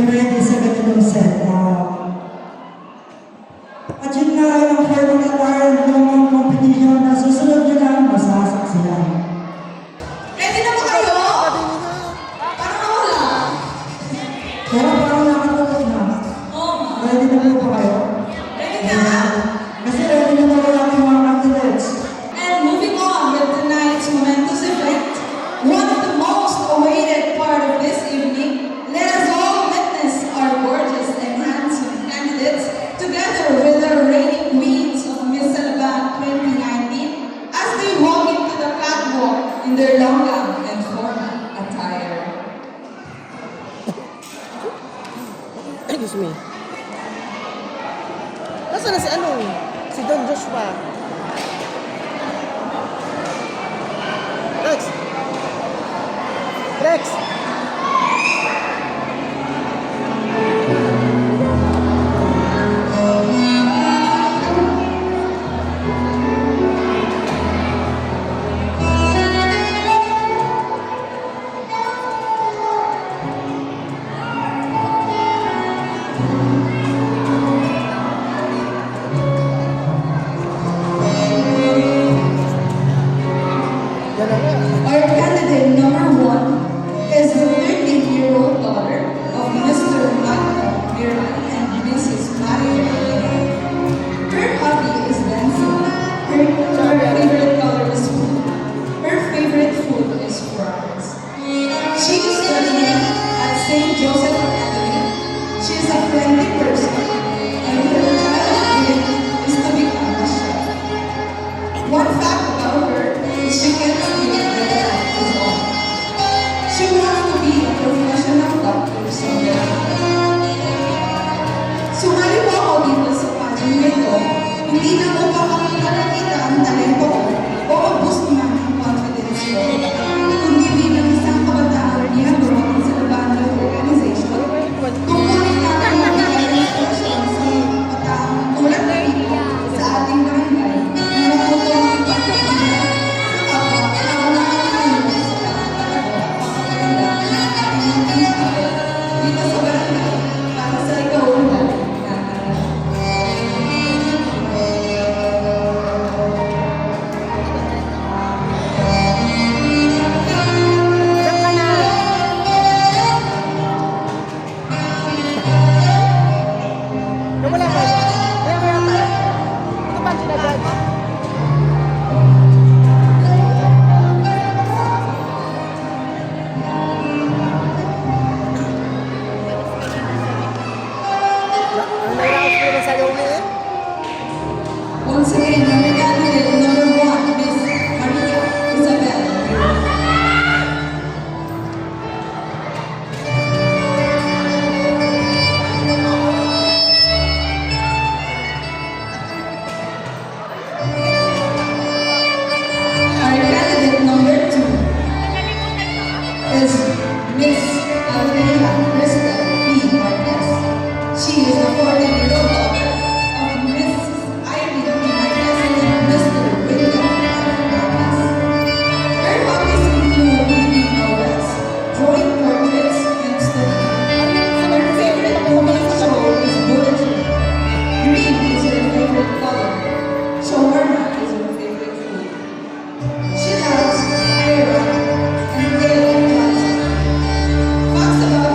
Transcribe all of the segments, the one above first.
ready sa ganitong set. At yun nga ang formula tayo ng mga competition na susunod nyo lang masasaksihan. Ready na ba kayo? Parang nawala. Pero parang nakatulog na. Oo nga. Ready na po ba kayo? Ready na? Kasi ready na po natin mga candidates. And moving on with tonight's momentous event, one of the most awaited part of this evening, let us all witness our gorgeous and handsome candidates together with the reigning queens of Miss Salabat 2019 as they walk into the catwalk in their long gown and formal attire. Excuse me. Nasaan na si ano? Si Don Joshua. Rex! Rex! Our candidate number one is the 13-year-old daughter of Mr. Magda Miran and Mrs. Maria. Her hobby is dancing. Her favorite color is food. Her favorite food is fries. She is studying at St. Joseph Academy. She is a friendly person, and her childhood dream is to become a chef. One fact about her is she cannot live the life is on. She wants to be a professional doctor someday. Sumali po ako dito sa pageant nito, hindi na upang makita ang talento ko o mag-boost man ang confidence ko, kundi bilang isang kabataan miyembro ng Salabando Organization, tungkulin natin magbigay ng instruction sa mga kabataan tulad na dito sa ating barangay na natutong ipagpapagyan sa kapwa na umakalangin sa pagpapaganda ng ating munisipyo dito sa barangay para sa ikaunlad ng ating. Diyan ka na! Nawala ka? Kaya kaya ka? Ito ba sila judge? Ang nahiraos ko na sayaw niya eh. Once again, our candidate number one, Miss Maria Isabel. Our candidate number two is Miss Almeida Crystal B. Marquez. She is the 14-year-old daughter of Mrs. Irene B. Marquez and Mr. William F. Marquez. Her hobbies include reading novels, drawing portraits, and studying. Her favorite movie show is Bullet Train. Green is her favorite color. Shawarma is her favorite food. She loves Ira and Dale Johnson. Facts about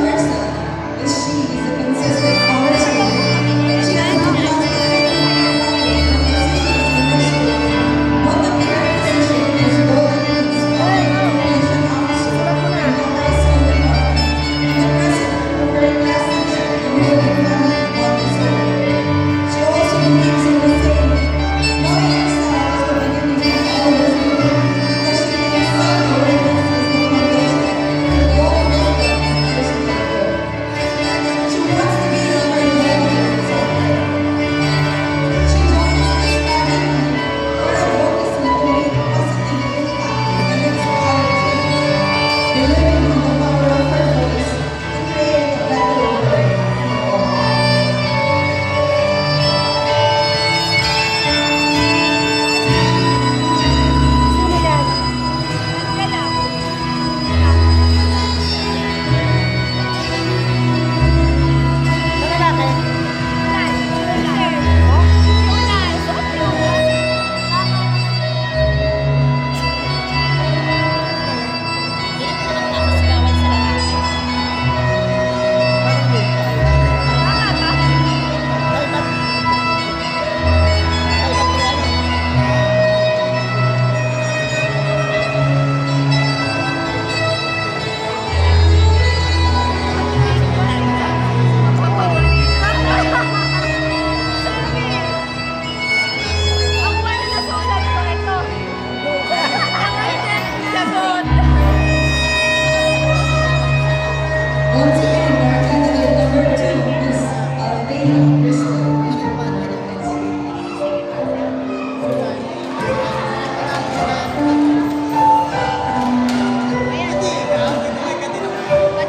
Once again, our candidate number 2 is Althea Crystal.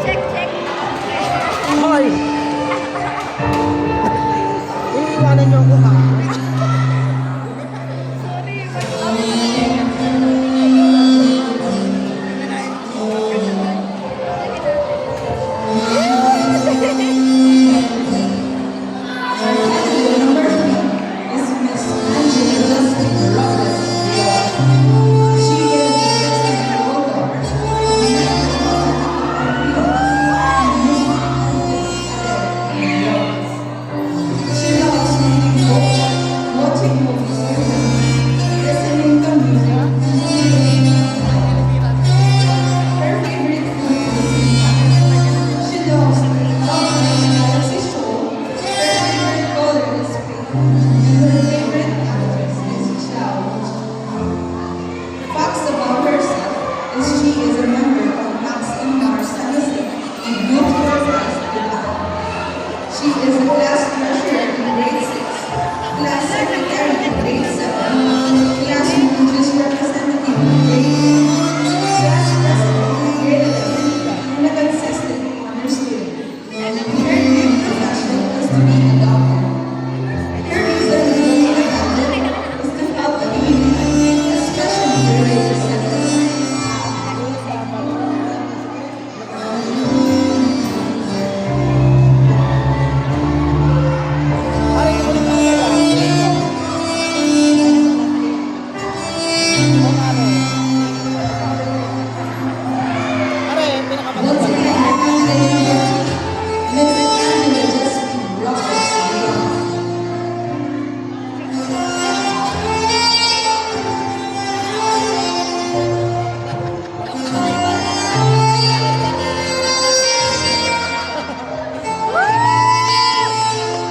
Check, check. Hoy! Iniiwanan niyo ako ha. Candidate number 3 is Miss Angela Justin Robles. She is the 16-year-old daughter of She loves reading books, watching movies with friends, listening to music, and playing her favorite food is pizza. She loves the Galaxy Show. Her favorite color is pink, and her favorite actress is Xiao. Facts about herself is she is a member of Max and Mars Tennessee and Youth for Christ Japan. She is a class treasurer in grade 6, class secretary in grade 7, class religious representative in grade 8, class president in grade 11, and a consistent honor student. Her dream profession is to be a doctor. Her reason for being a doctor is to help the community, especially the religious sector. Pare, ito ulit ang pera. Pare, pinakamatay. Once again, our candidate number 3, Miss Angela Justin Roberts.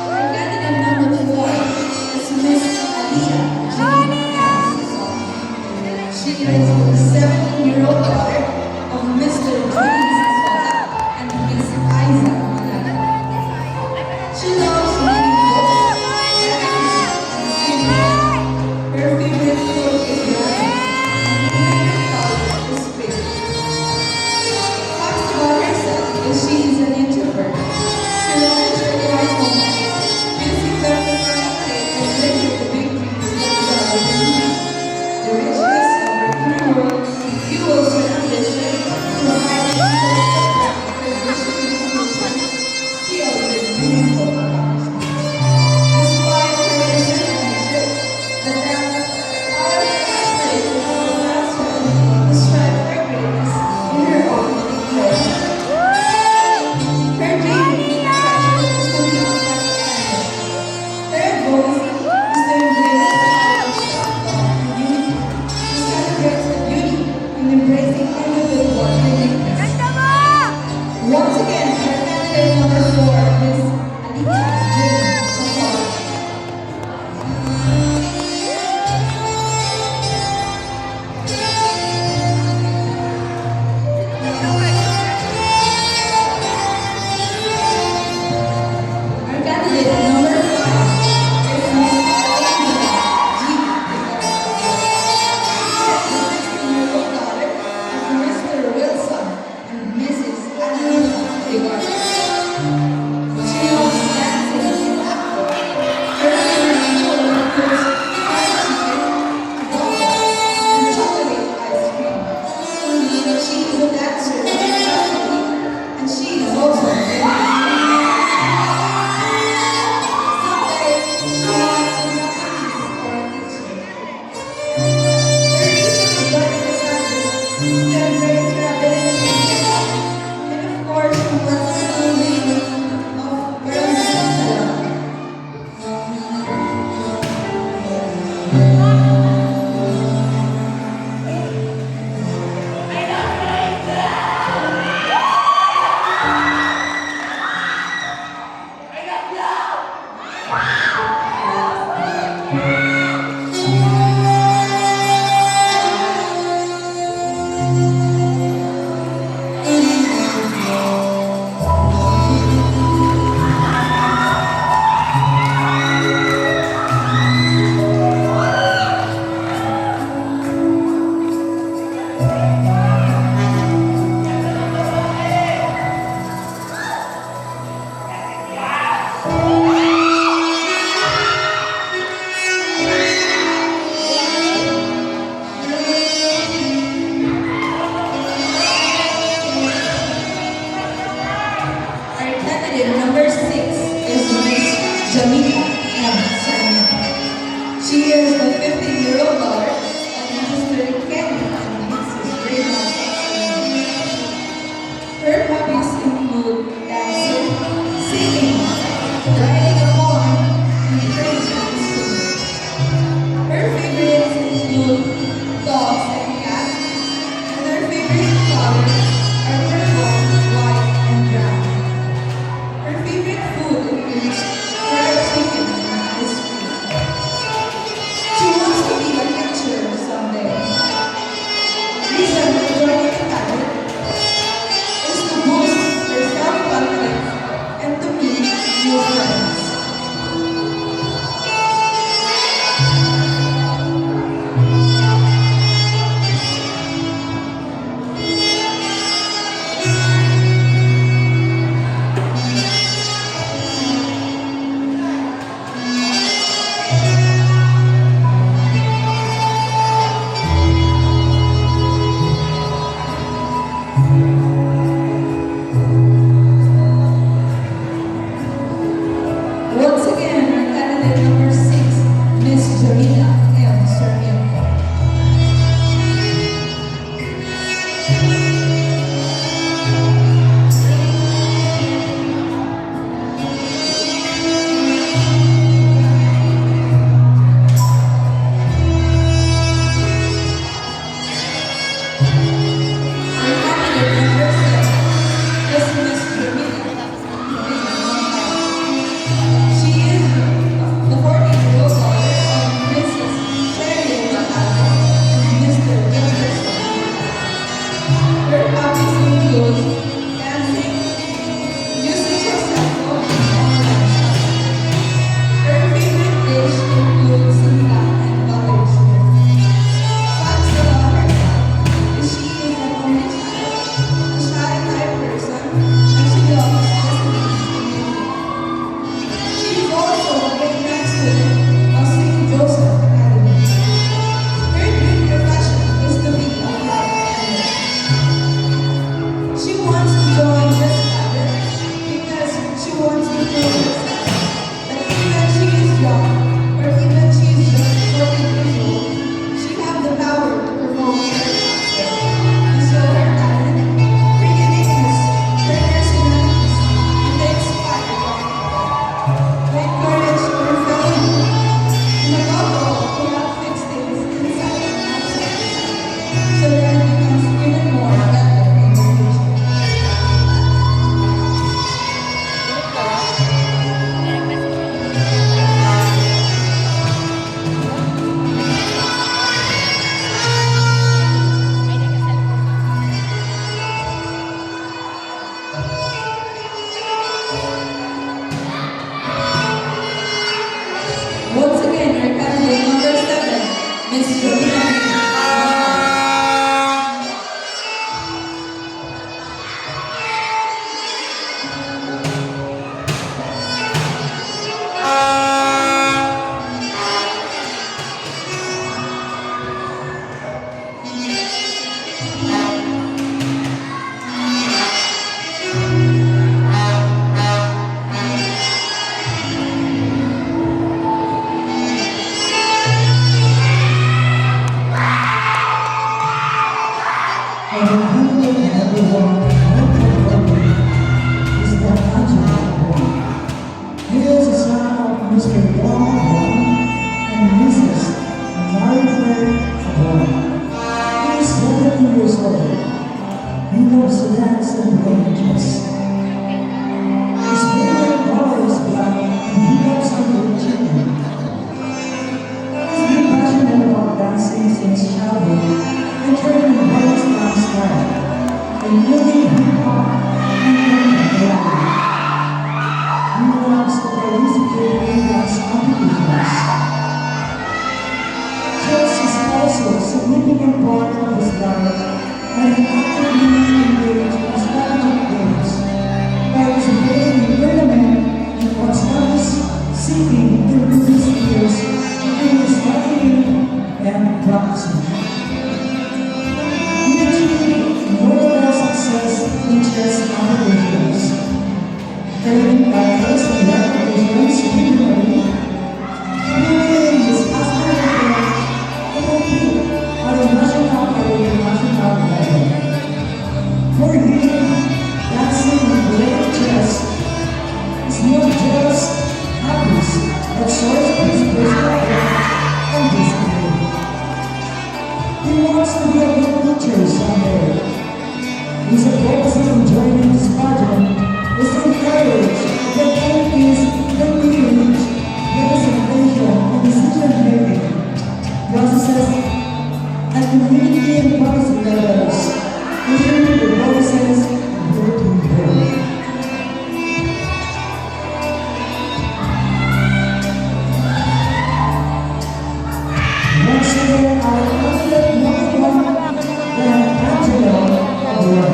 Our candidate number 4 is Miss Aliyah Jean. She is the 17-year-old daughter of Mr. James Sola and Miss Isa Malala. She loves reading books, magazines, and swimming. Her favorite food is ramen, and her favorite color is pink. Facts about herself is she is an introvert. She loves her quiet moments, music that will celebrate and live with the big dreams that God has given her. The richness of her inner world fuels her ambition to provide people with the vision and solutions filled with meaningful accomplishments. Despite her vision and mission, the power and aspiration allows her to strive for greatness in her own unique way. Her dream profession is to be a flight attendant. Her goal is to embrace the knowledge of community, to celebrate the beauty and embracing individual uniqueness. Once again, our candidate number 4 is Aliyah Jane Safari. Our candidate number 5 is Miss Aliyah G. She is the 16-year-old daughter of Mr. Wilson and Mrs. Anita Ligor. She loves dancing Miss Jolene. And the humble and everyone, is the Angelo. He is the son of Mr. Don and Mrs. Margaret Abon. He is 70 years old. He loves to dance and play chess. His favorite color is black and he loves to eat chicken. He's been passionate about dancing since childhood and turning Holly's dance style and moving hip-hop and contemporary. He wants to participate in dance competitions. Chess is also a significant part of his life and he actively engaged in strategic games, participating in tournaments and constantly seeking to improve his skills through studying and practicing. He achieved notable success in chess competitions, earning titles and recognitions regionally, proving his aspiration to compete at a national and international level. For him, dancing and playing chess is not just hobbies, but source of his personal growth and discipline. He wants to be a good teacher someday. His approach in joining this pageant is to encourage the community's community representation and decision making processes at community and policy levels, ensuring the process of working well. Once again, our confident number one, then Angelo Abon.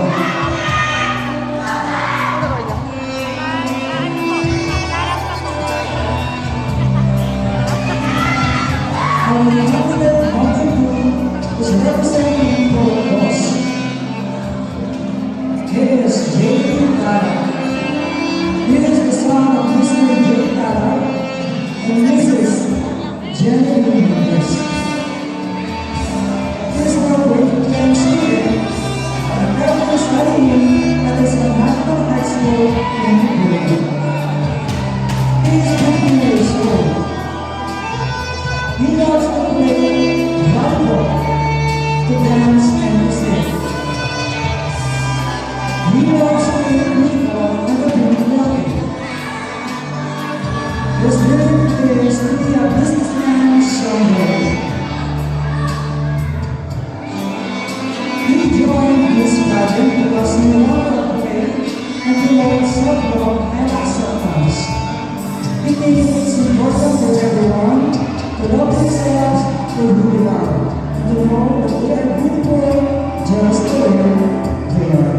Our confident number two is representing Port Boss. He is J.P. Tara. He is the son of Mr. J. Tara and Mrs. Jenny Mendes. He is now graduate student and currently studying at the San National High School in Brooklyn. He is 20 years old. He loves to play volleyball, to dance and to sing. He loves to play football and to drink coffee. His dream is to be a businessman someday. He joined this project because he loved to play and he loves self-love and acceptance. He thinks it's important for everyone to love themselves for who they are and to know that they are beautiful just the way they are.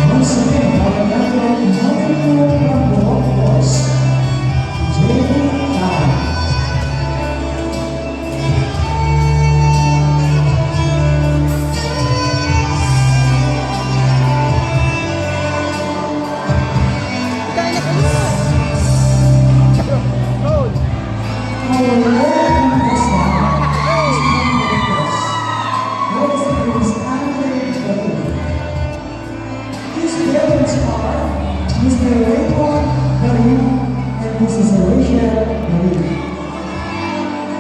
Once again, our number one was J.D. Tara. Mr. Raymond Marie and Mrs. Alicia Marie.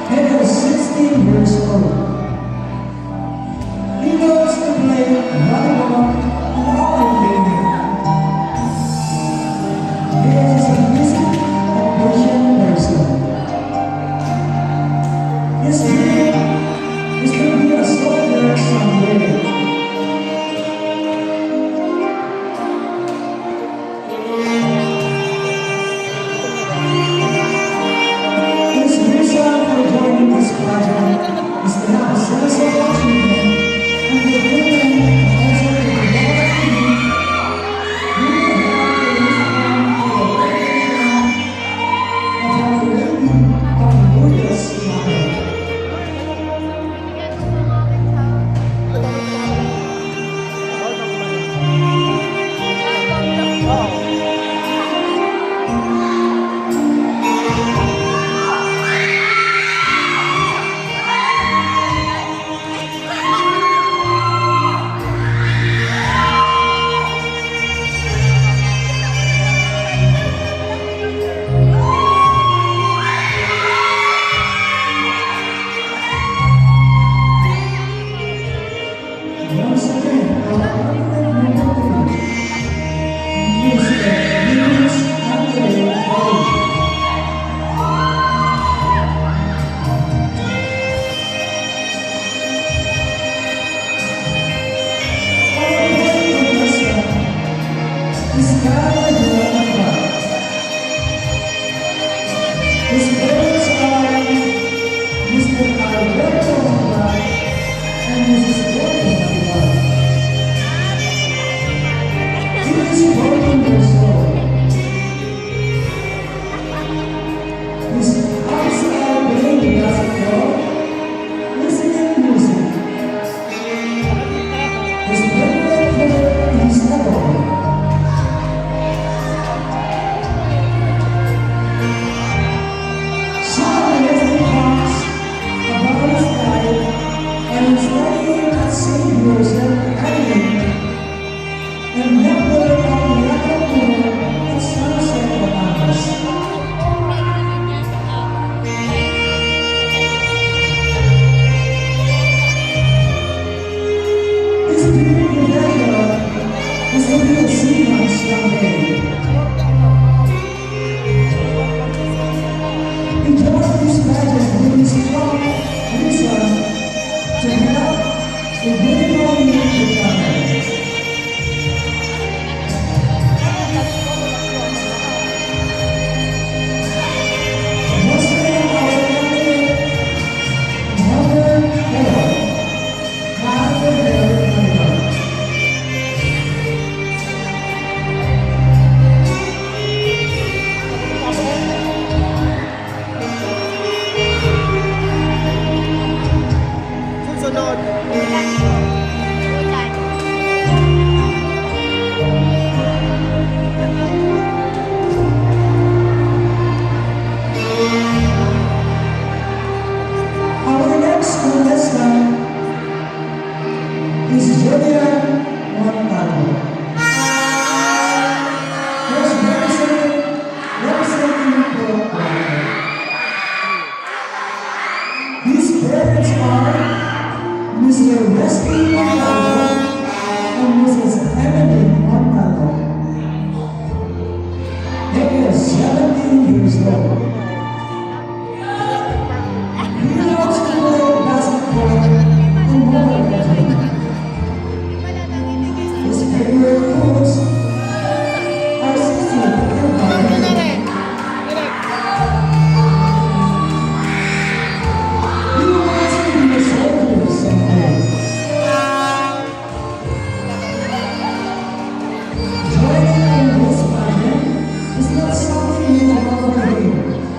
He is 16 years old. He loves to play volleyball and often gaming. He is a busy and patient person. His His father Jonathan. His parents are Mr. Alberto Mangla and Mrs. Dorothy Mangla. He is 14 years old. His hobbies are playing basketball, listening to music. His favorite food is alcohol. Sean often talks about his life and studying at St. Joseph Academy and member of the Yakult Tour at Sunset Batangas. His dream forever is to be a seaman someday. He joined this pageant with his strong reason to help the beautiful young Japan. Mostly our candidate, number 4, Father Derek Miller. Susunod. Our next contestant is Julian Montalvo. Who's representing Portland. His parents are Mr. Wesley Montalvo and Mrs. Emily Montalvo. They are 17 years old. He loves to play basketball and mobile legends. His favorite foods are seafood and barbecue. He wants to be a soldier someday. Joining in this pageant is not something you can overdo.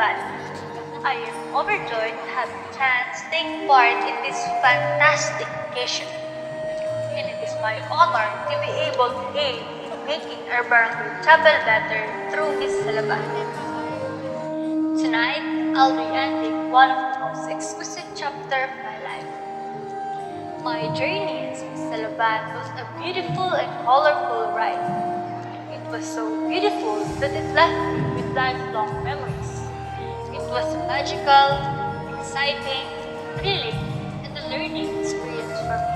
Salaban. I am overjoyed to have the chance to take part in this fantastic occasion. And it is my honor to be able to aid in making our barangay chapel better through Miss Salaban. Tonight, I'll be ending one of the most exquisite chapters of my life. My journey as Miss Salaban was a beautiful and colorful ride. It was so beautiful that it left me with lifelong memories. It was a magical, exciting, thrilling, and a learning experience for me.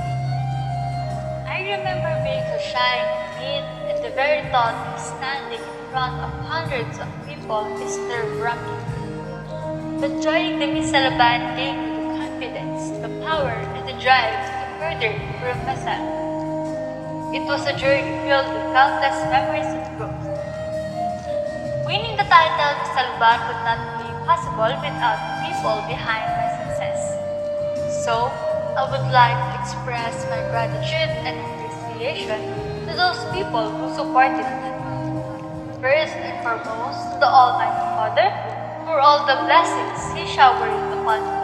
I remember being so shy and timid, and the very thought of standing in front of hundreds of people is nerve-wracking. But joining the Miss Salaban gave me the confidence, the power, and the drive to further improve myself. It was a journey filled with countless memories of growth. Winning the title Miss Salaban would not be possible without the people behind my success. So, I would like to express my gratitude and appreciation to those people who supported me. First and foremost, to the Almighty Father, for all the blessings He showered upon me.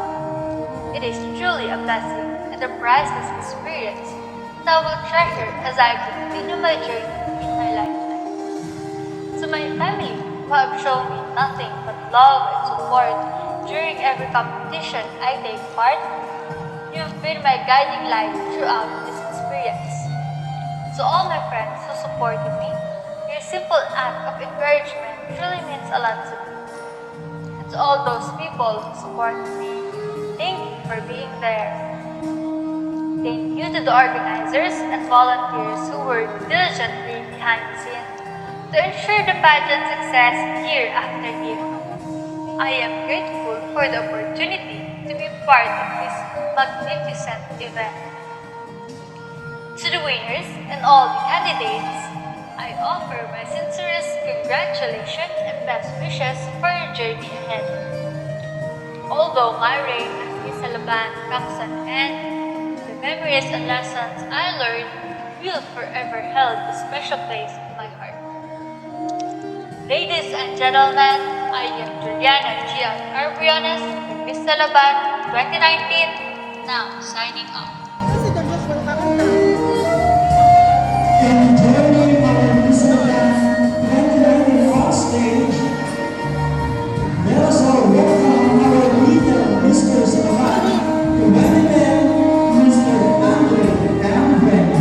It is truly a blessing and a priceless experience that I will treasure as I continue my journey in my lifetime. To my family, who have shown me nothing but love and support during every competition I take part, you have been my guiding light throughout this experience. To all my friends who supported me, your simple act of encouragement truly means a lot to me. And to all those people who supported me, thank you for being there. Thank you to the organizers and volunteers who worked diligently behind the scenes to ensure the pageant success year after year. I am grateful for the opportunity to be part of this magnificent event. To the winners and all the candidates, I offer my sincerest congratulations and best wishes for your journey ahead. Although my reign as Miss Salaban comes to an end, the memories and lessons I learned will forever hold a special place in my heart. Ladies and gentlemen, I am Juliana Gia Carbriones, Miss Salaban 2019, now signing off. Kasi Don Joshua, kakanta. And joining our Miss Salaban 2019 on stage, let us all welcome our leader, Mr. Salaban, to welcome Mr. Andre Cambrand.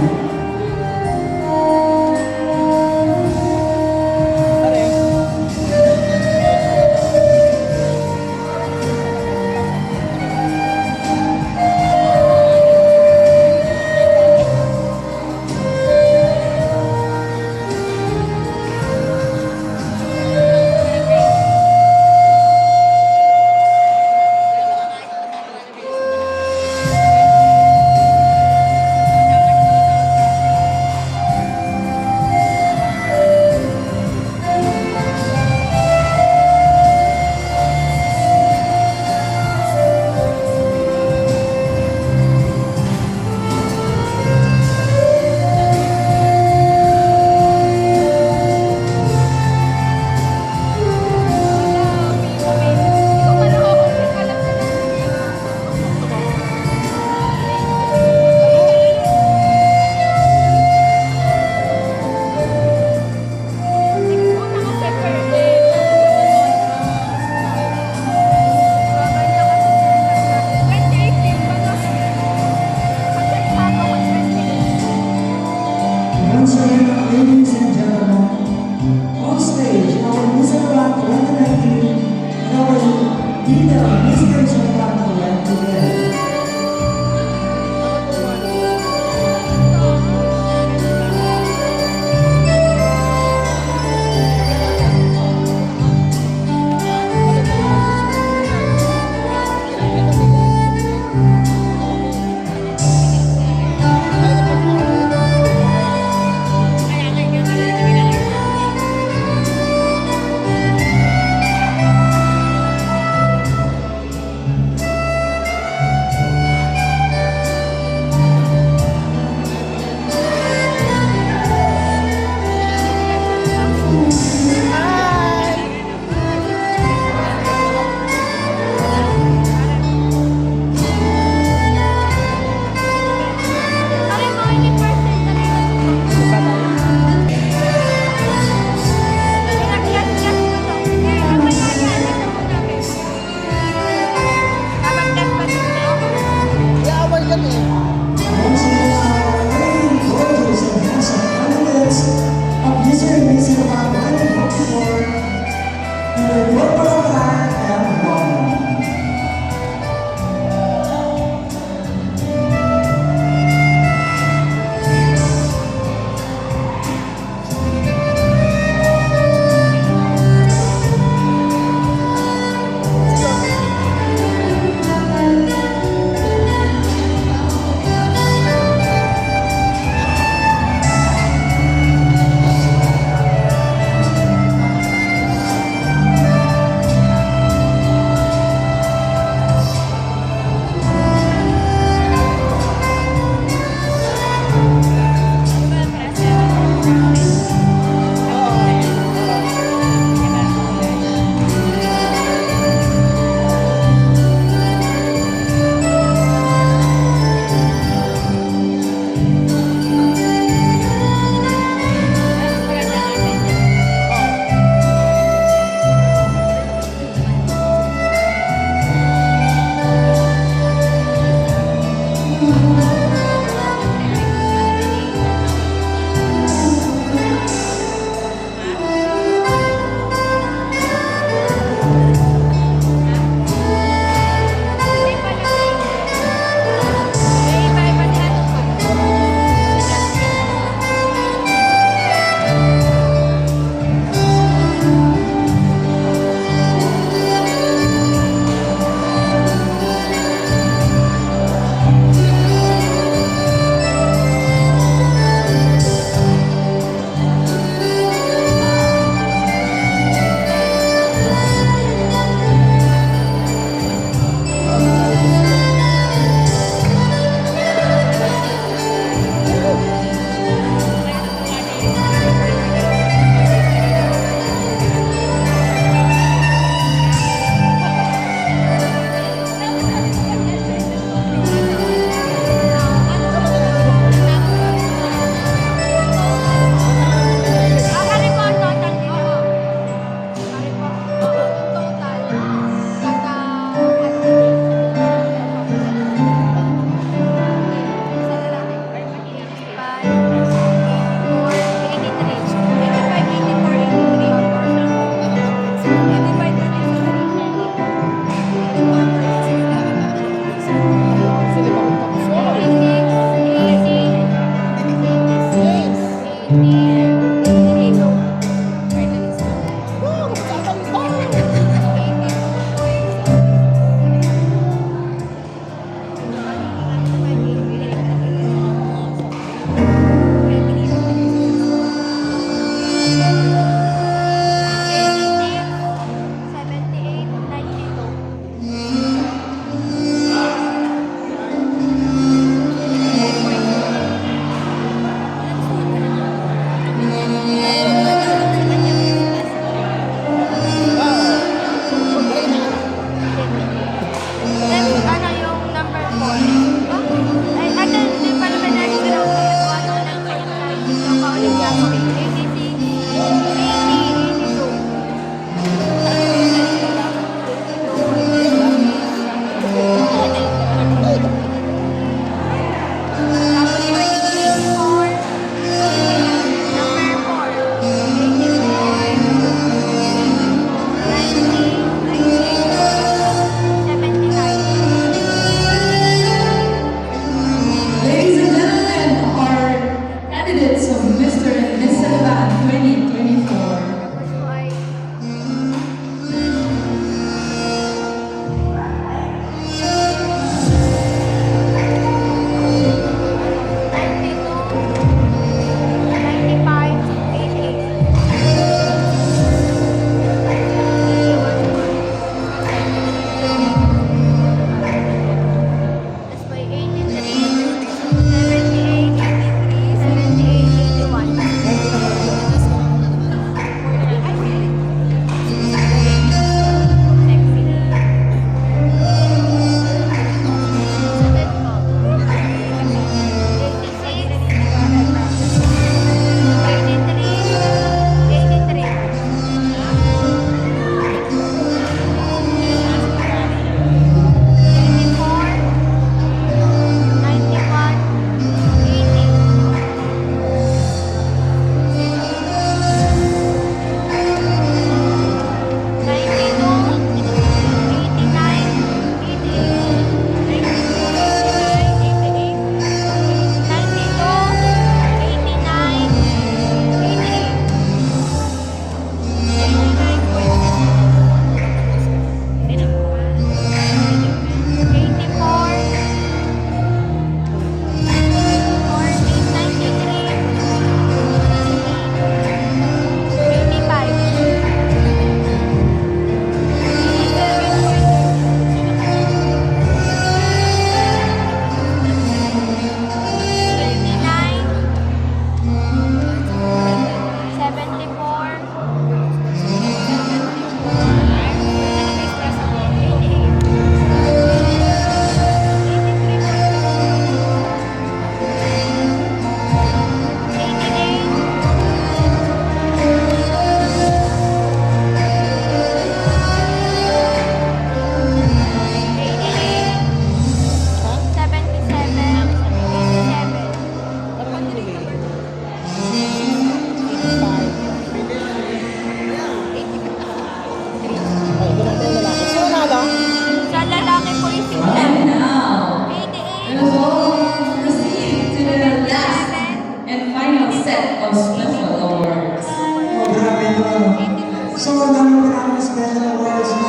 So, dami po namin special awards na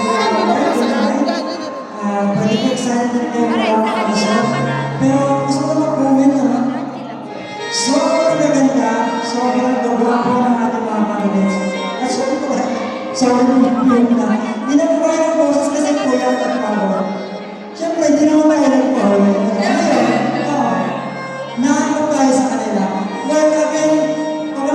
pwede ko excited din kayo pero gusto ko mag-comment naman. Sobrang maganda, sobrang gagwapo ng ating mga candidates. At syempre, sobrang yung na. Hindi na po kayo ng boses kasi kuya at power. Syempre, hindi naman tayo nag-power. Nakakot tayo sa kanila. Well, again, pag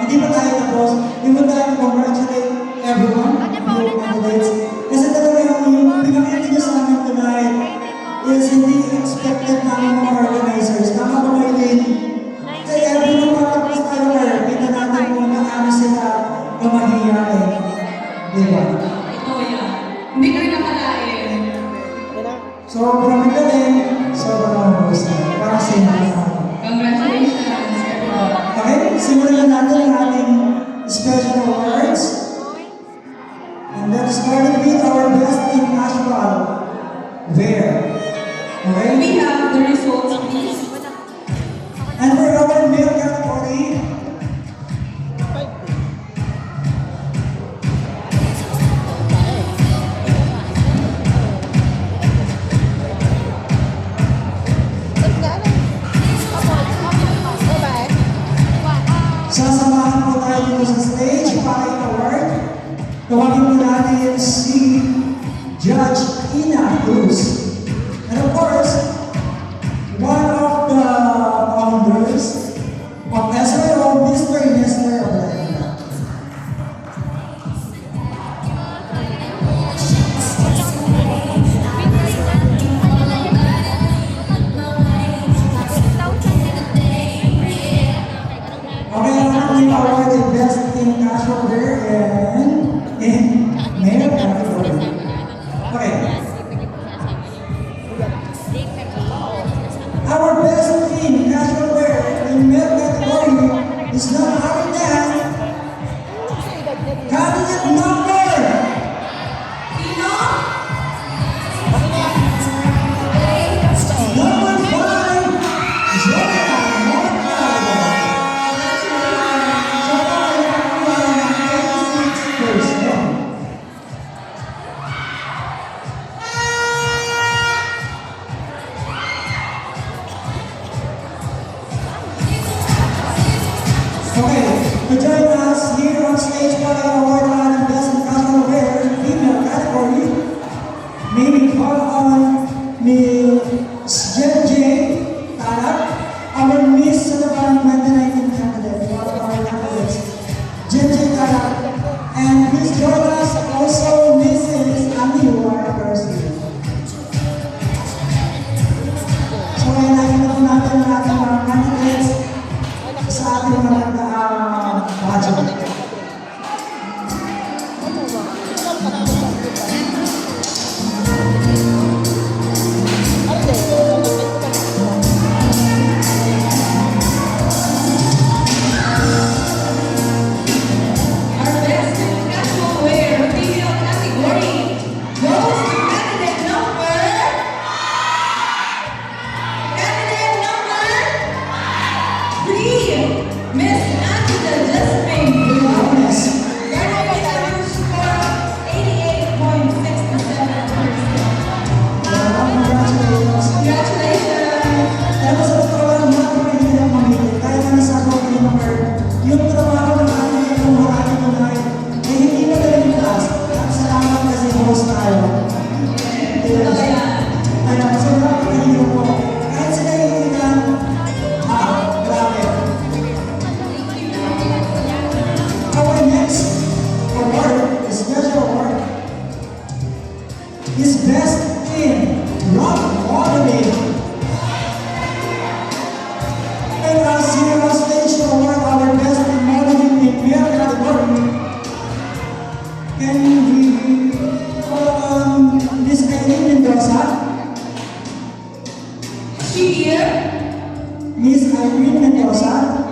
hindi pa tayo tapos, we would like to congratulate everyone, yung candidates. Kasi talaga yung pinakita nyo sa amin tonight is hindi expected namin mga organizers. Tama ba kayo din? Kaya everyone matapos tayo kayo, kita natin kung naano sila kamahiyain. Diba? Ito yan. Hindi ko yung nakalain. Sobrang magaling, sobrang mahusay. Para sa inyo. Congratulations, everyone. Okay, simulan na natin ang ating special awards. And that is going to be our best in casual wear. Okay? We have the results, please. And for our male category, sasamahan po tayo dito sa stage para i-award. Tawagin po natin si Judge Ina Cruz. And of course, one of the founders of SRO, Mr. Nestor Obrena. Okay, ang ating award is Best in Casual Wear and in Male category. Okay. Our best in casual wear in male category is none other than candidate number Sino? number 5, Joanna Montalvo. So far, we have 26%. Okay, to join us here on stage for the award on Best in Casual Wear in Female category, may we call on Ms. Jen J. Tarak, our Miss Sulaban 2019 candidate, one of our candidates, Jen J. Tarak, and please join us also Mrs. Amiwa Garcia. So, ngayon nakita po natin ang ating mga candidates sa ating mga budget. Our best in casual wear female category goes to candidate number 3, Miss Angela Jasmine Briones. Graduating average score of 88.67%. Congratulations! Pero sa totoo lang, mga kapahirap mamili. Kaya nga nasa ako yung trabaho ng ating mga buhatin tonight ay hindi na galing taas. At salamat kasi host tayo. Ito ba yan? Kaya sobrang kapahirap po. Kahit sila yung ilan, grabe. Our next award, the special award, is Best in Rock Modeling. And as here on stage to award our Best in Modeling in Male category, can we call on Miss Eileen Mendoza? She here? Miss Irene Mendoza,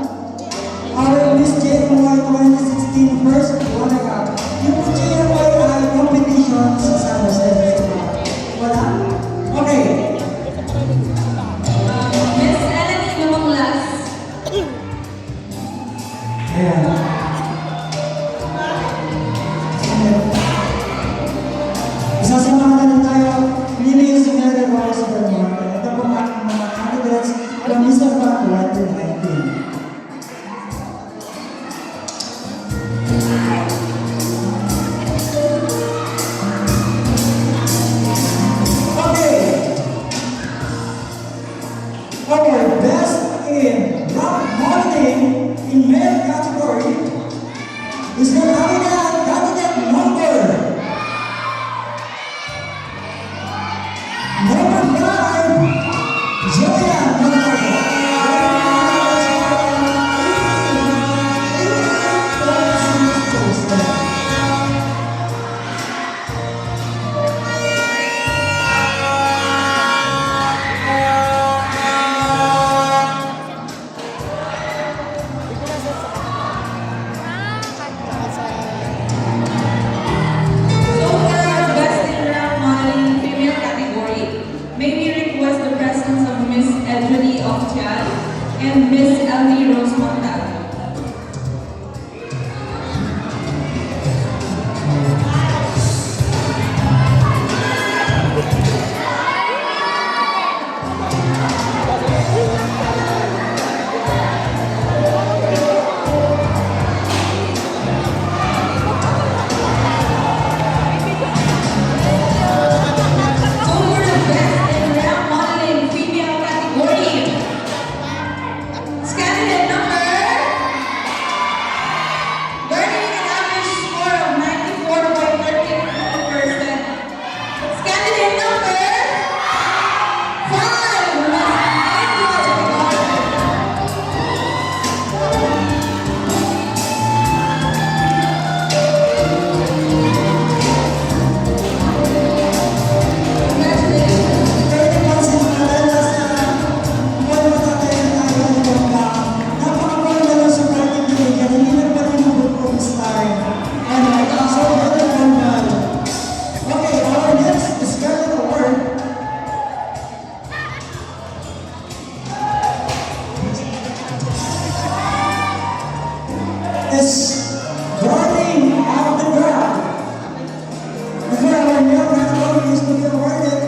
our Miss JMY 2016 first runner-up. Yung JMY ay competition sa San Jose. Wala? Okay. Miss Ellen Lumanglas. Ayan. best in rock modeling in male category is none other than candidate number 5, Julia Montalvo. So for our best in round modeling female category, may we request the presence of Miss Edwini of Tial and Miss Ellie Rose Montalvo. So for the best in round modeling female category, candidate number, earning an average score of 94.32%. Candidate number 5, Miss Edward. Congratulations. Okay, our next Scarlet Award is Darling of the Ground. Before our male category is to be awarded,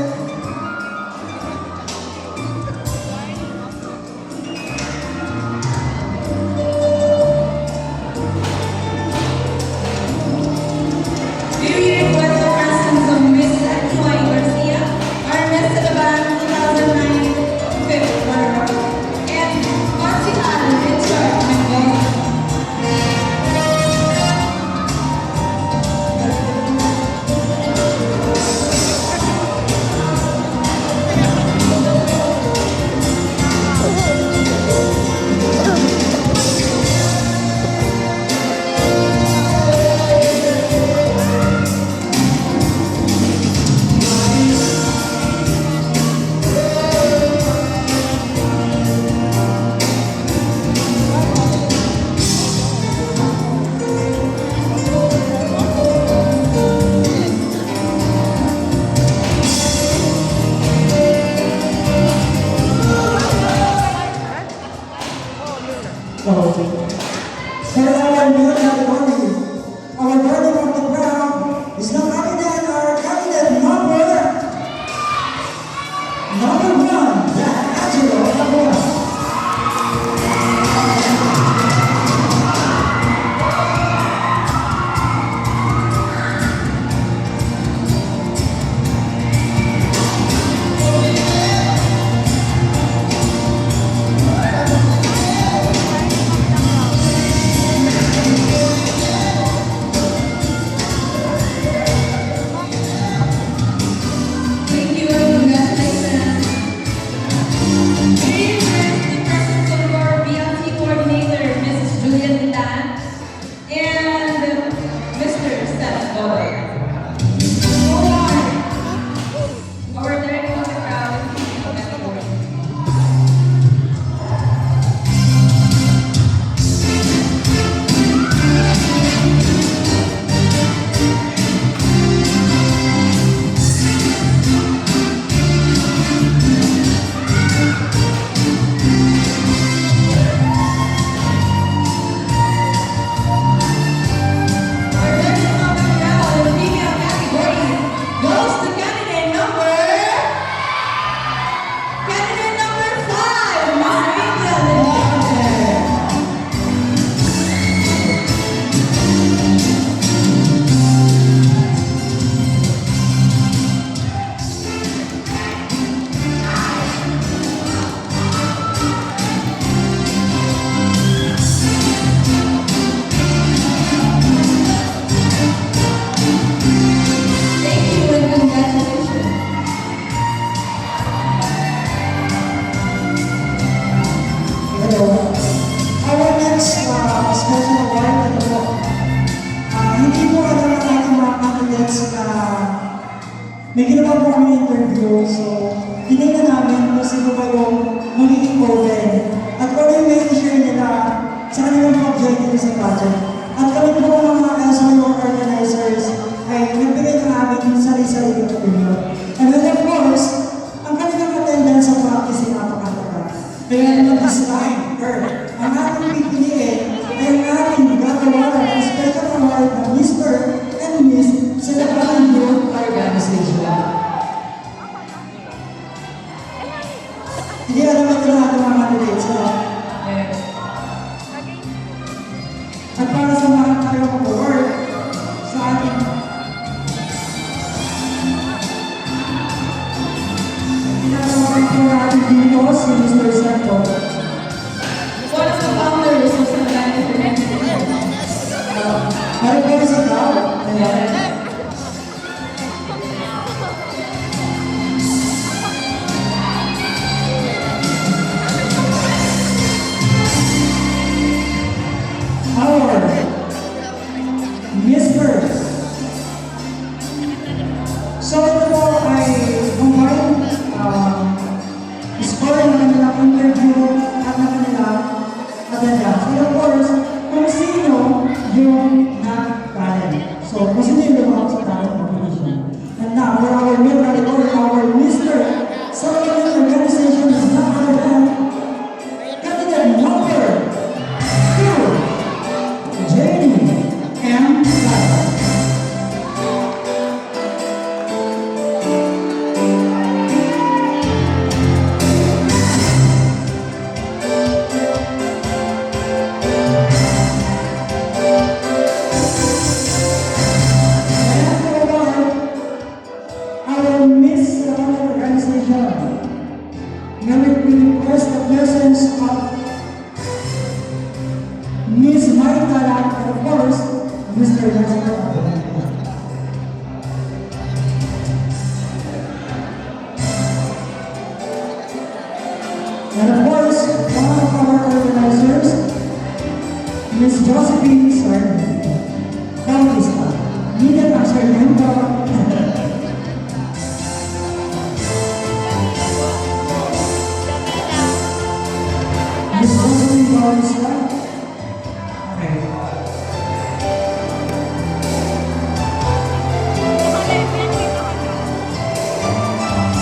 May we request the presence of Miss Anoy Garcia, our Miss Salaban 2009 fifth runner-up, and Consial Richard Mendoza. for our male category, our Darling of the Ground is none other than our candidate number 1, Jack Angelo Tabora. Thank you and congratulations. So, our next special award, ano po, hindi po alam ang ating mga candidates na may ginawa po kami interview. So, tinignan namin kung sino ba yung magiging open. At kung ano yung may share nila sa kanilang objective sa project. At kami po mga SYO organizers ay nagbigay ng aming sarili-sarili opinion. And then of course, ang kanilang attendance sa practice ay napakatagal. Kaya naman this time, ang ating pipiliin ay ang ating gagawa ng special award na Mr. and Miss Celebrity Youth Organization. Hindi alam ito na ating mga candidates. Yes. At para sa mga tayo award sa ating pinagawa po natin dito si Mr. Santo. One of the founders of Salabano International. Meron po sa tao. Our Mr. So ito po ay combined score ng kanilang interview at ng kanilang attendance. And of course, kung sino yung na-talent. So kung sino yung lumahok sa talent competition. And now, for our winner or our Mr. Celebrity Organization is not other than candidate number 2, Jenny M. Lara. Our Miss Salabano Organization. Now we request the presence of Miss Maritala and of course, Mr. Jasper. And of course, one of our organizers, Miss Josephine Sargent. Bautista. Media ng Sargento. Miss Josephine Bautista. Okay.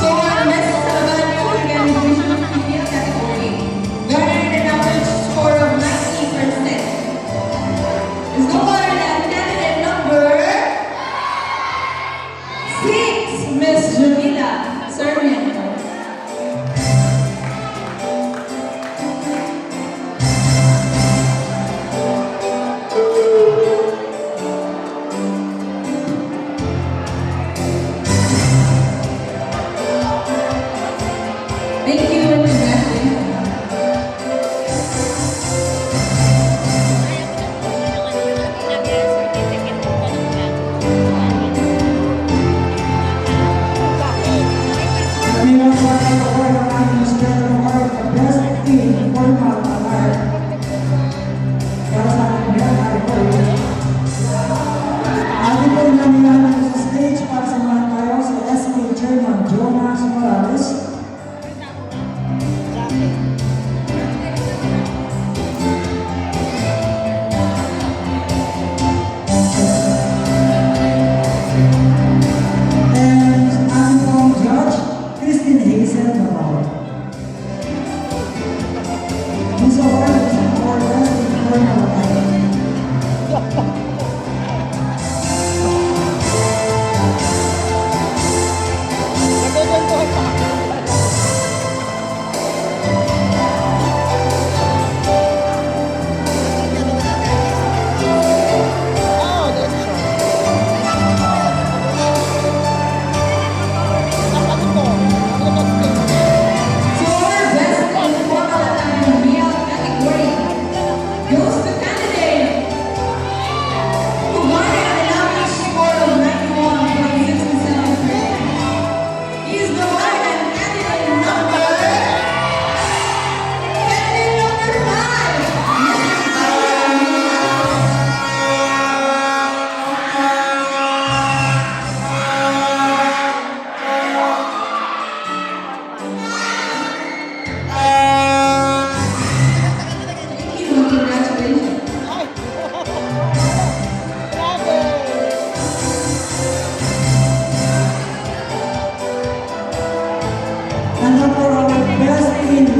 So, our Miss Salabano Organization Female category garnered an average score of 90%. Is no other than candidate number 6, Miss Jamila Sarmiento. Thank you and congratulations. Kami lang po ay award ng ating special award for Best Team Formal Award. Para sa ating Best Award. Ating po inanilanan sa stage para sa mga tayo si SK Chairman Jonas Morales.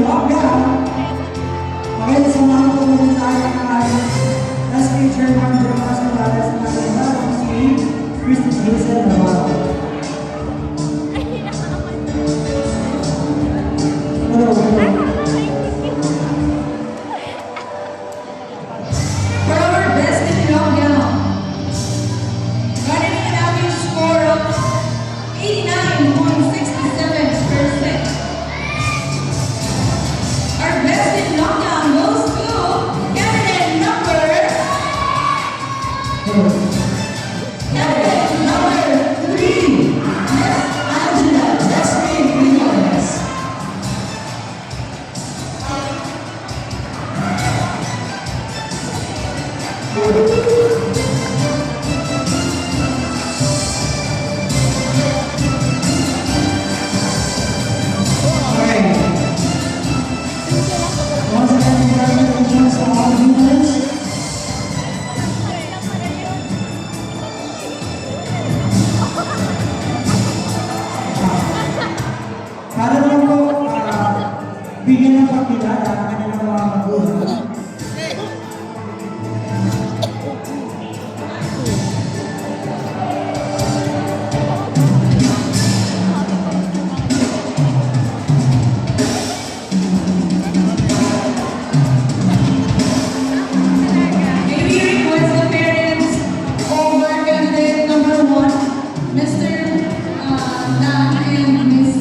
Lockdown. Okay, samahan po muna tayo ng ating SK Chairman Jerome Escalades na natin si Christy Hazel Navarro. Hello. For our best in lockdown, garnering an average score of 89.67%. Our best in lockdown goes to candidate number 3, Miss Angela Jasmine Briones. Okay. Once again, congratulations to all winners. Para naman po, bigyan ng pagkilala ang kanilang mga magulang. May we request the parents of our candidate number 1, Mr. Nam and Miss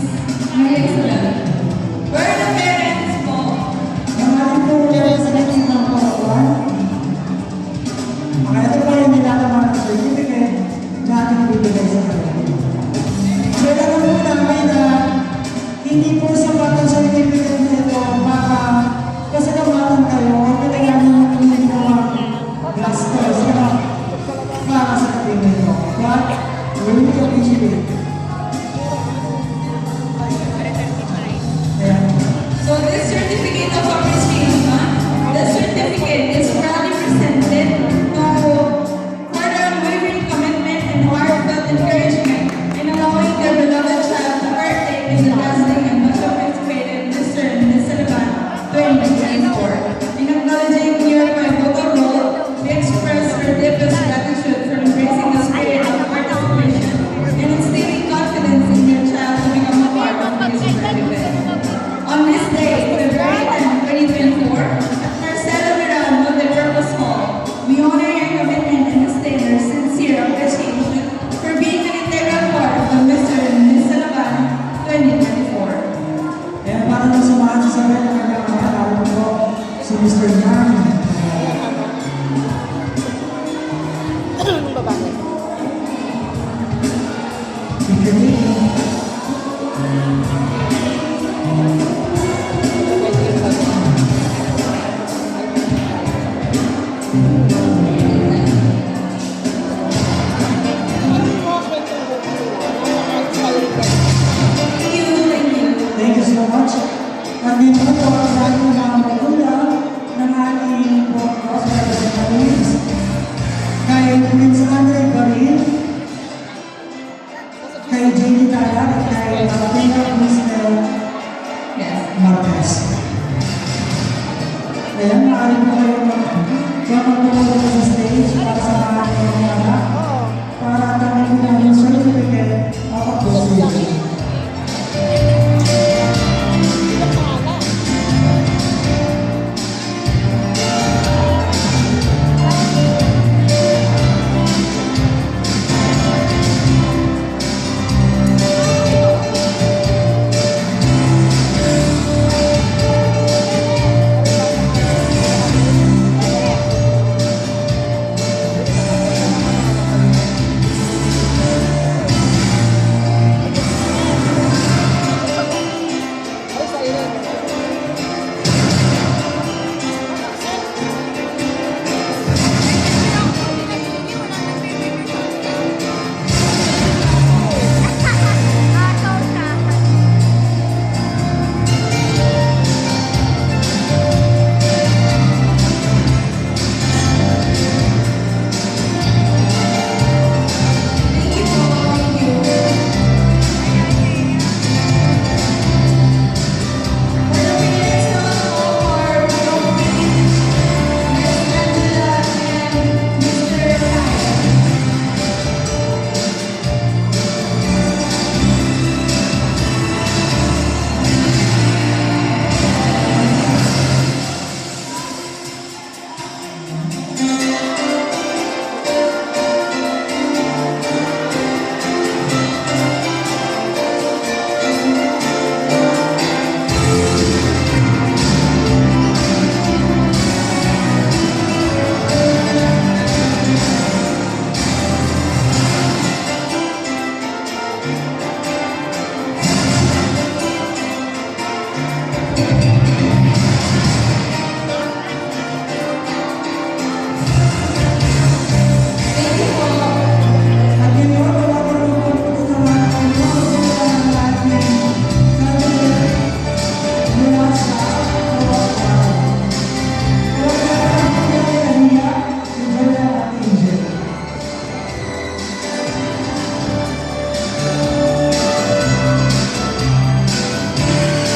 Maria Isabel. Where are the parents po? Ang ating po representative ng Palawan, ito po yung nilalaman ng certificate na ating bibigay sa kanila. So, alam po namin na hindi po sapat ang certificate nito pasalamatan kayo o kailangan naman yung mga gastos para sa kaping nito. But, we will appreciate it. Ayan. So this certificate of appreciation, the certificate is proudly presented to for their unwavering commitment and heartfelt encouragement in allowing their beloved child to partake in the dazzling and much anticipated Mr. and Miss Sullivan 2024. In acknowledging hereby vocal role, we express our deepest gratitude for embracing the spirit of participation and instilling confidence in your child to become a part of this great event. On this day, February 10, 2024, at Marcelo Miran Multipurpose Hall, we honor your commitment and extend our sincere appreciation for being an integral part of the Mr. and Miss Sullivan 2024. Kaya para nang samahan sa sabi ng kanyang mga po, si Mr. Yang. Babae. Thank you, thank you. Thank you so much. Nandito po ang ating mga magulang ng ating Cross Representatives kay Prince Andre Baril, kay Jenny Tala, at kay Martina Cristel Yes. Marquez. Ayan, maaari po kayo magpapatulog sa stage para sa mga mga anak para tanong po yung certificate of appreciation. Thank you po. At ngayon, wala ko rin po sa mga kailangan ng ating candidate mula sa Kawasan. Kawasan po natin kanina, si Bella Angel.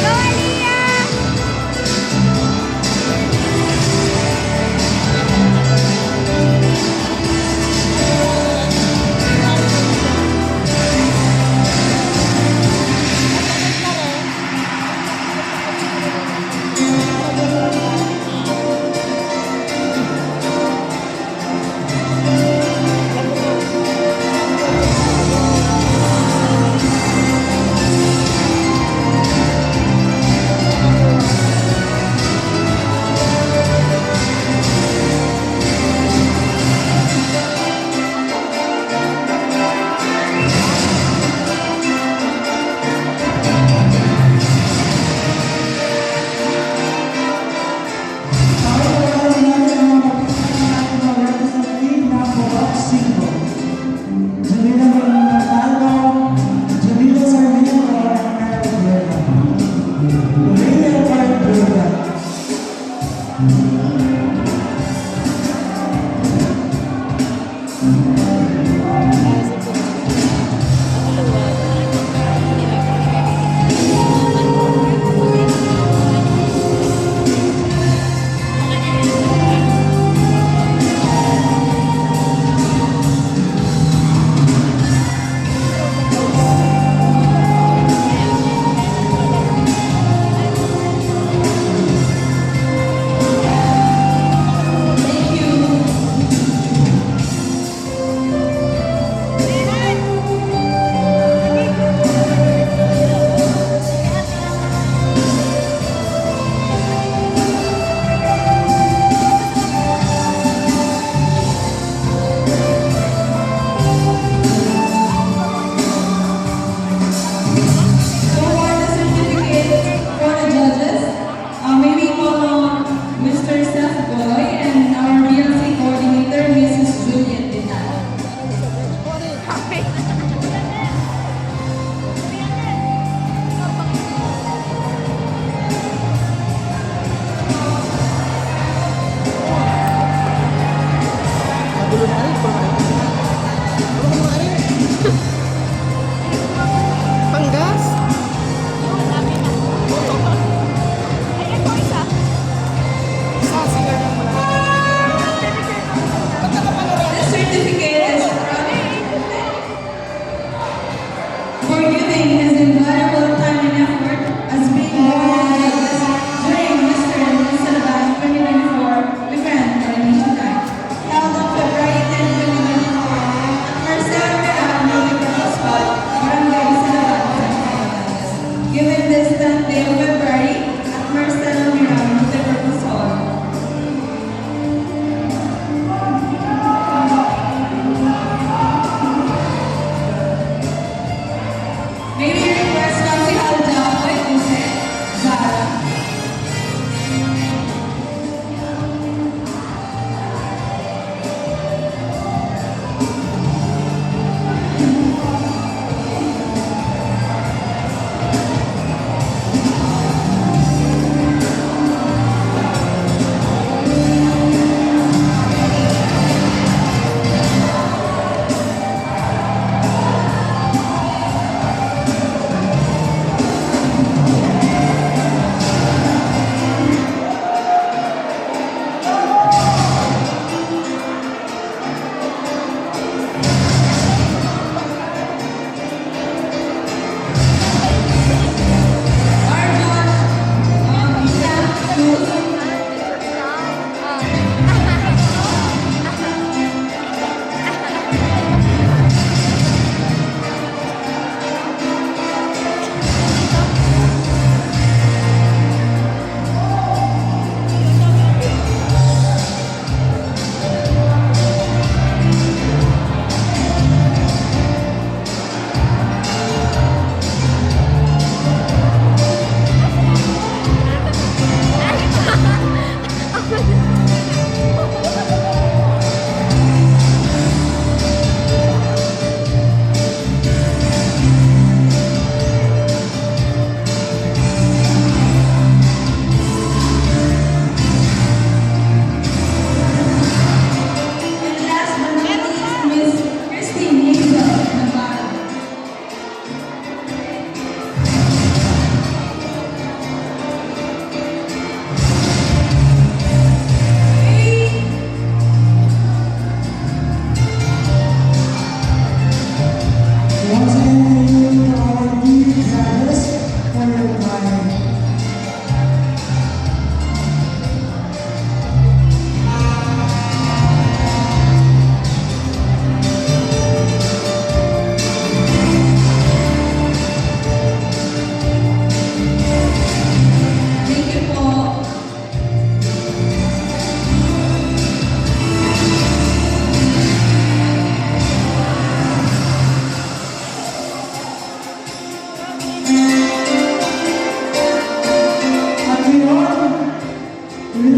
Go, Aliyah!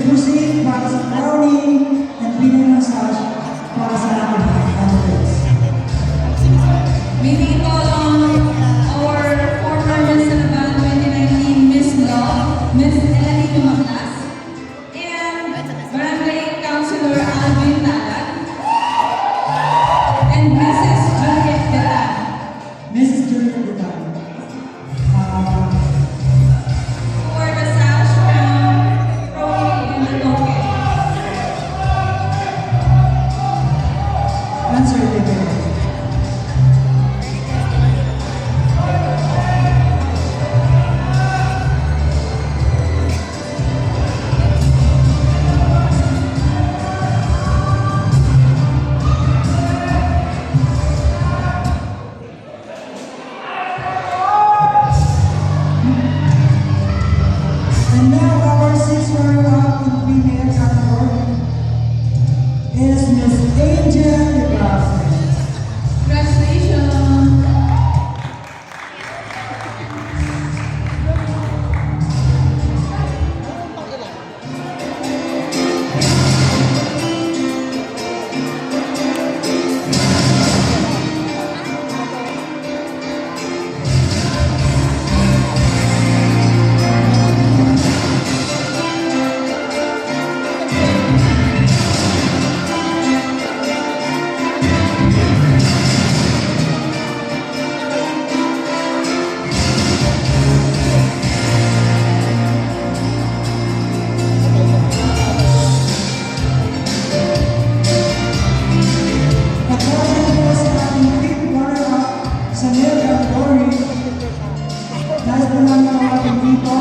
proceed para sa crowning and pinning massage para sa ating mga candidates. May we call on our former Miss Salaban 2019 Miss Law, Miss Elanie Lumaclas, and Barangay Councilor Alvin Talag, and Mrs. Juliet Betan. Mrs. Juliet Dutan. For massage from Crowley and Atoke. Answer given. And now our sixth runner-up in female category is Miss Angel Nebraska. Congratulations! Pagkakataon po sa ating fifth runner-up sa male category, dahil po namin ang ating dito,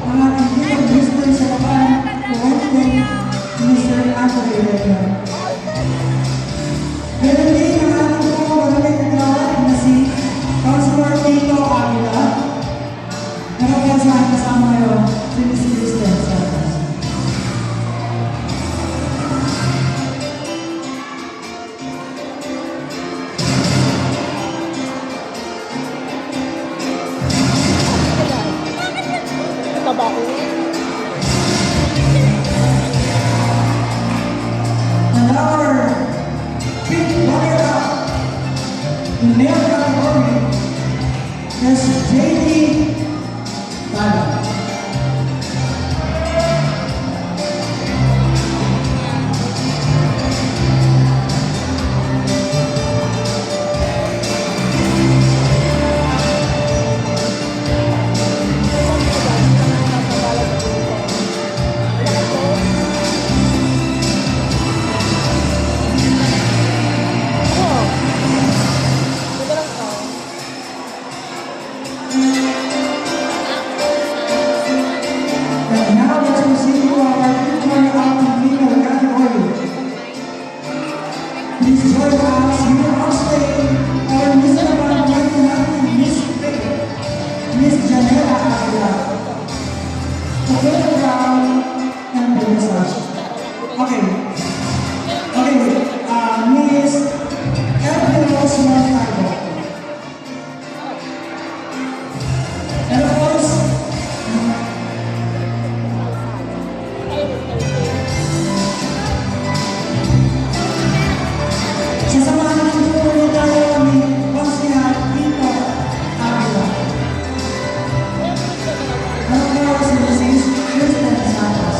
ang ating dito Mr. Salaban, Wednesday, Mr. Anthony Rega. Meron din ang ating po barangay kagawad na si Councilor Tito Avila. Meron po sa ating kasama ngayon, si Miss Kristen Santos. Taba ko. And our fifth runner-up in male category is J.D. Tala. And now let's proceed to our fifth runner-up in female category. Please join us here on stage, our Miss Salaban 2019 Miss Faith, Miss Janela Avila. Okay, round and the massage. Okay. Okay, wait. Miss Evelyn Rose Montalvo. And of course, sasamahan natin po ulit tayo ni Consial Tito Avila. And of course, Mrs. Kristen Santos.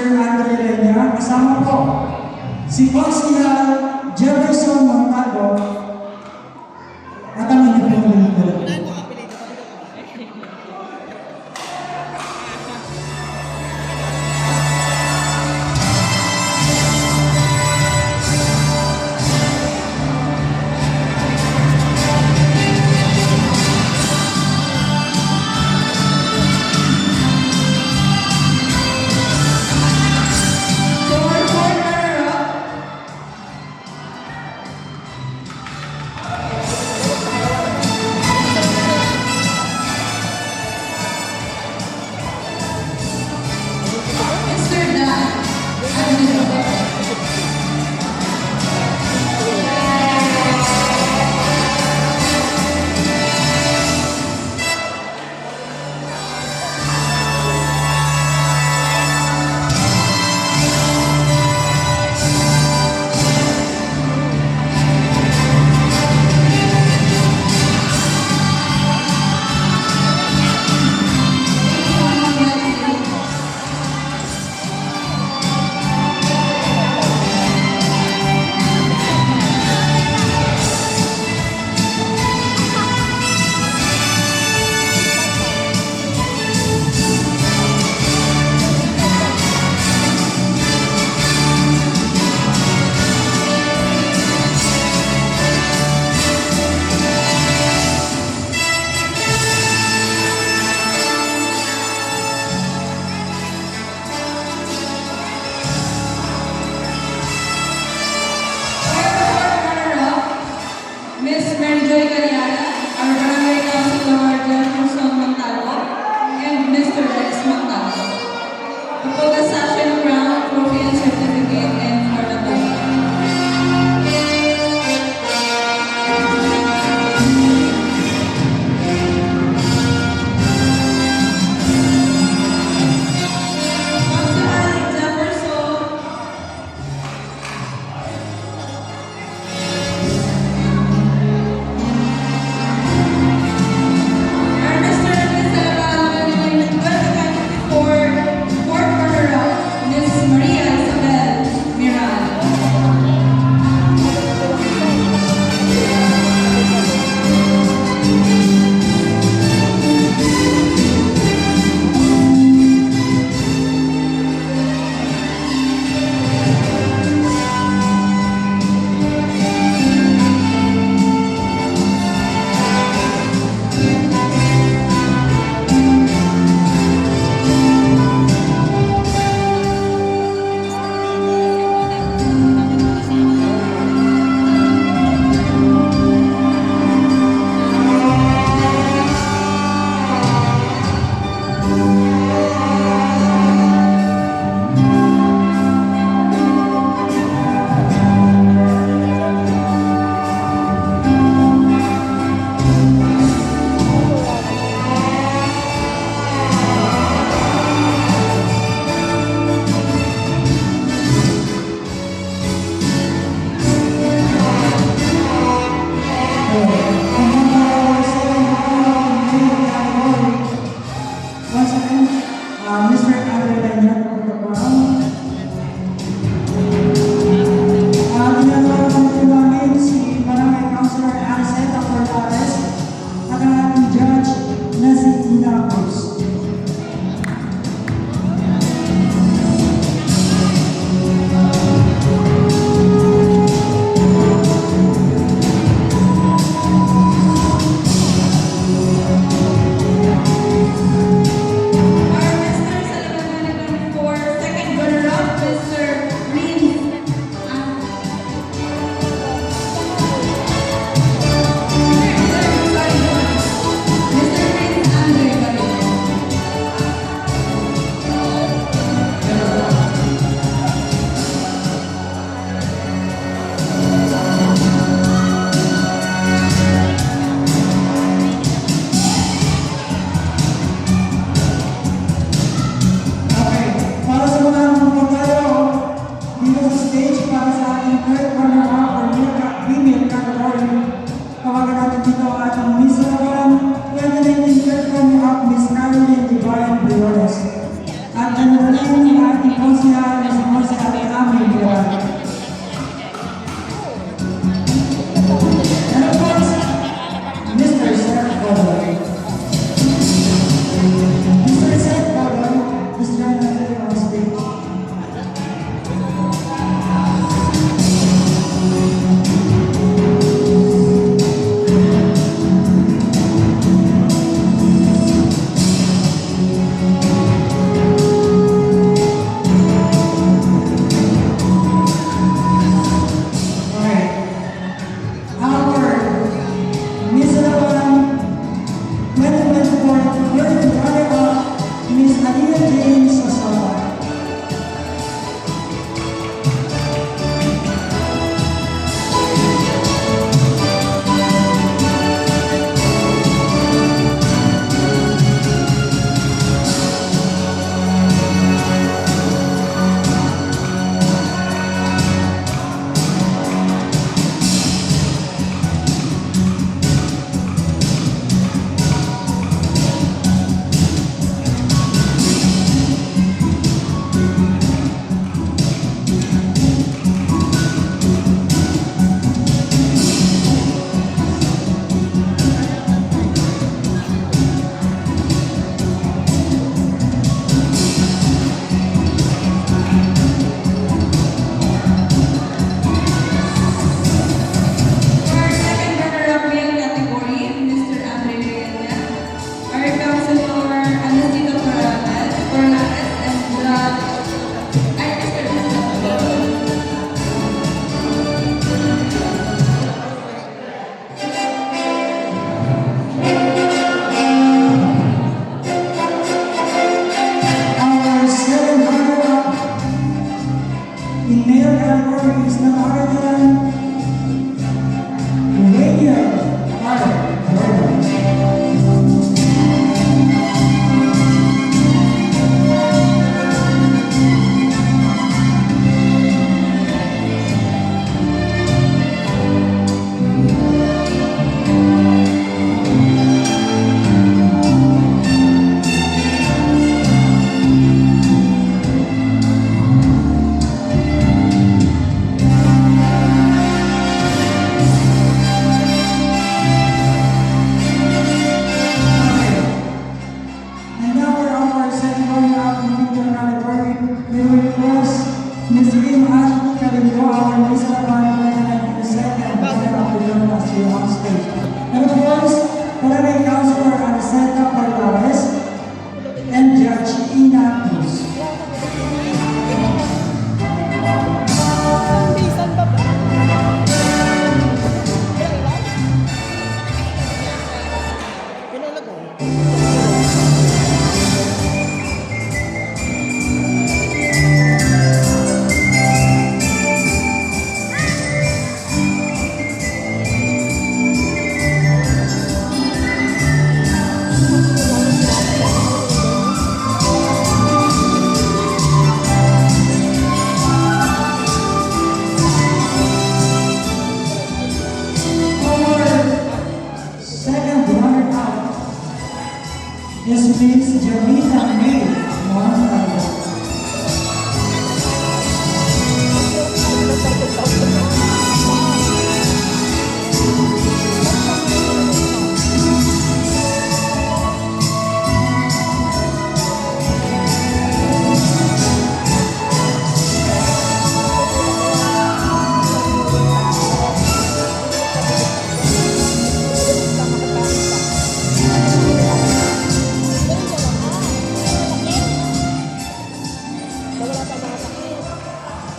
Mr. Andre Reyna, kasama po si Consigliere Jefferson Montalvo at ang inyong pong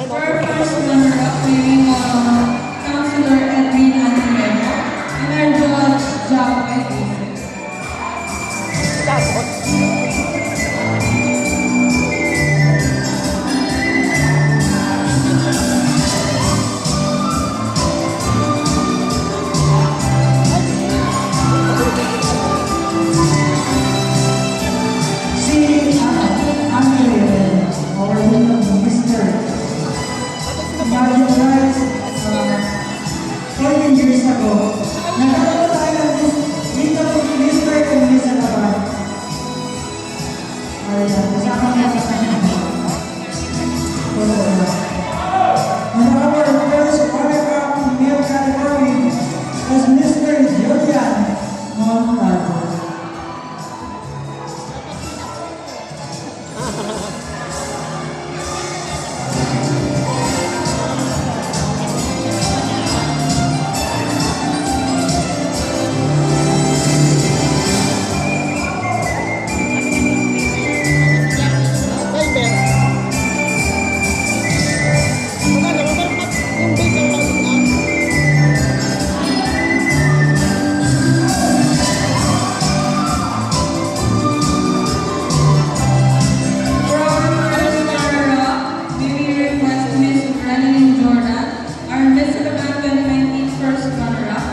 For our first runner-up, may we Councilor Edwin Antonio and our judge, Jacqueline Joseph. Tapos. Si Angela, our little Mr. Marginalized 14 years ago. Nagkaroon tayo ng little Mr. and Miss Alaban. Ayan, kasama niya sa kanya. And our first runner-up male category was Mr. Julian Montalvo. For our first runner-up, may we request Miss Renalyn Jordan, our Miss Alaban 2019 first runner-up,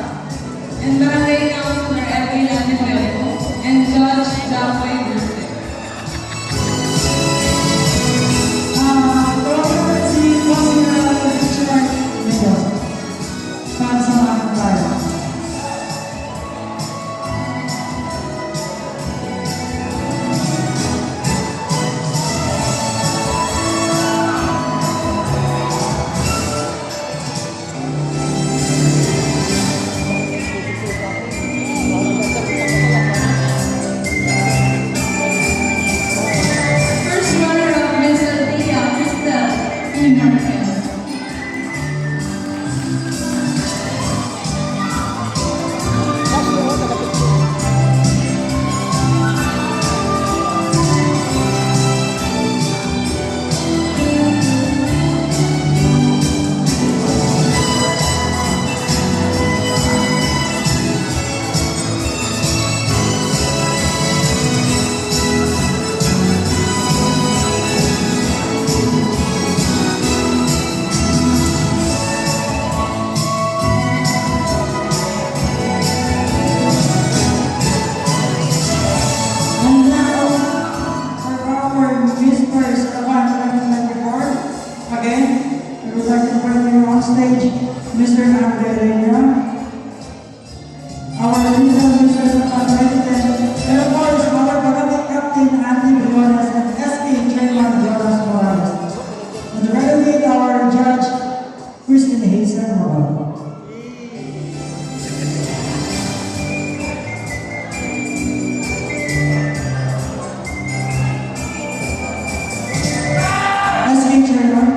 and Barangay Councilor Edwin Antonio, and Judge Jacqueline Joseph. Program si Councilor Richard Mendoza. Pansamahan tayo. First runner-up, Miss Althea Cristel E. Marquez. And now, for our Whispers Alaban 2024, again, we would like to invite you on stage, Mr. Andre Reina, our leader, Mr. Alaban 2010, and of course, our Barangay Captain, Andy Briones, and SP Chairman, Jonas Morales. And together with our Judge, Christine Hazel Morales. SP Chairman.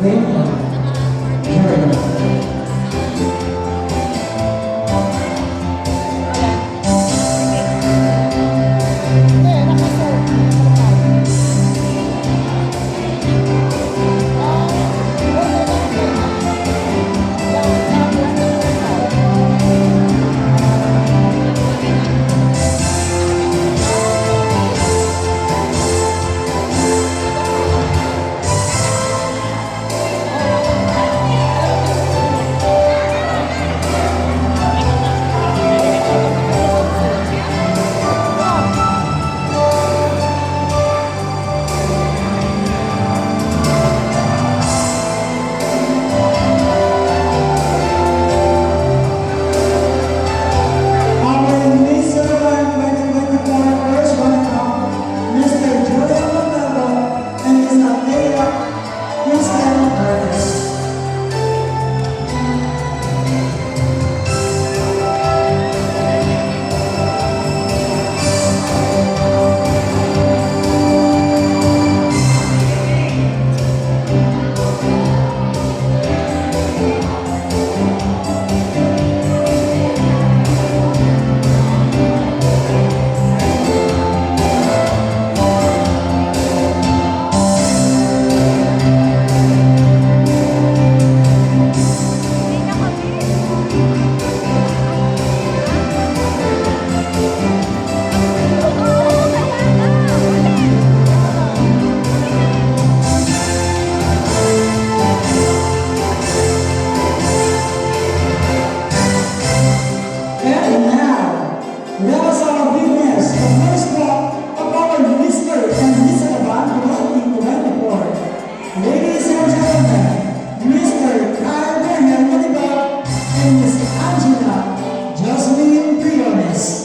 Raymond Jordan. Hindi, nakaserve. Our Miss Celebrant 2024 first runner-up, Mr. Julian Montalvo and Ms. Althea Kristen Curtis. And now, let us all witness the first walk of our Mr. and Miss Celebrant 2024. Ladies and gentlemen, Mr. Kyle Graham Manibag and Miss Angela Jocelyn Briones.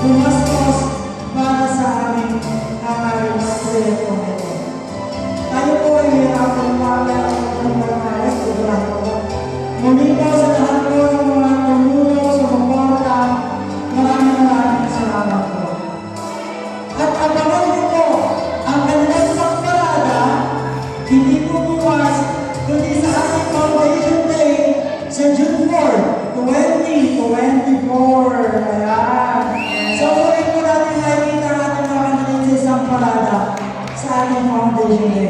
Pumastos para sa aming hangarin sa proyekto nito. Tayo po ay hirapang wala ng mga sigurado ko. Muli po sa lahat po ng mga tumulong sa suporta, maraming salamat po. At abangan niyo po ang kanilang pagparada, hindi po bukas, kundi sa ating Foundation Day sa June 4, 2024. Ayan. So, muli po natin nakikita ang ating mga kandidates sa isang parada sa ating Foundation Day.